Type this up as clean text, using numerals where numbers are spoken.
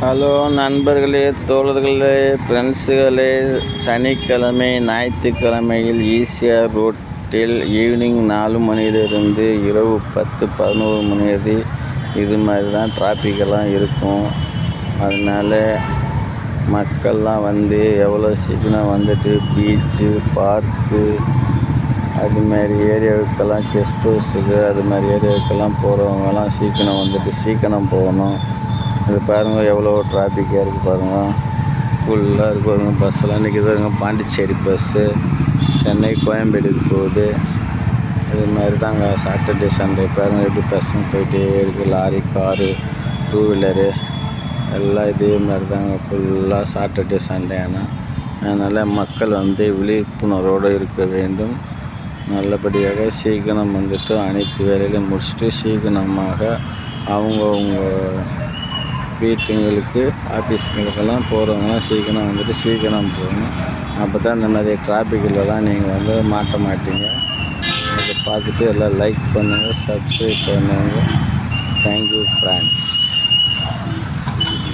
Hello நண்பர்களே, தோழர்களே, ஃப்ரெண்ட்ஸுகளே. சனிக்கிழமை ஞாயிற்றுக்கிழமையில் ஈசிஆர் ரோட்டில் ஈவினிங் 4 மணியிலிருந்து இரவு 10-11 மணி வரை இது மாதிரி தான் டிராஃபிக்கெல்லாம் இருக்கும். அதனால மக்கள்லாம் வந்து எவ்வளோ சீக்கிரம் வந்துட்டு பீச்சு, பார்க்கு, அது மாதிரி ஏரியாவுக்கெல்லாம் கெஸ்ட் ஹவுஸுக்கு அது மாதிரி ஏரியாவுக்கெல்லாம் போகிறவங்கலாம் சீக்கிரம் வந்துட்டு சீக்கிரம் போகணும். இது பாருங்கள் எவ்வளோ டிராஃபிக்காக இருக்குது பாருங்கள். ஃபுல்லாக இருக்குது பாருங்க. பஸ்ஸெல்லாம் நிற்கிது. பாண்டிச்சேரி பஸ்ஸு சென்னை கோயம்பேடுக்கு போகுது. இது மாதிரி தாங்க சாட்டர்டே சண்டே பாருங்கள் எப்படி பஸ்ஸுங்க போயிட்டே இருக்குது. லாரி, காரு, 2 வீலரு எல்லாம் இதே மாதிரி தாங்க ஃபுல்லாக சாட்டர்டே சண்டே. அதனால் மக்கள் வந்து விழிப்புணர்வோடு இருக்க வேண்டும். நல்லபடியாக சீக்கிரம் வந்துட்டு அனைத்து வேலைகளையும் முடிச்சுட்டு சீக்கிரமாக அவங்கவுங்க வீட்டுங்களுக்கு ஆஃபீஸுங்களுக்கெல்லாம் போகிறவங்களாம் சீக்கிரம் வந்துட்டு சீக்கிரம் போகணும். அப்போ தான் இந்த மாதிரி டிராஃபிக்கிலலாம் நீங்கள் வந்து மாட்ட மாட்டீங்க. அதை பார்த்துட்டு எல்லாம் லைக் பண்ணுங்கள், சப்ஸ்கிரைப் பண்ணுங்கள். Thank you friends.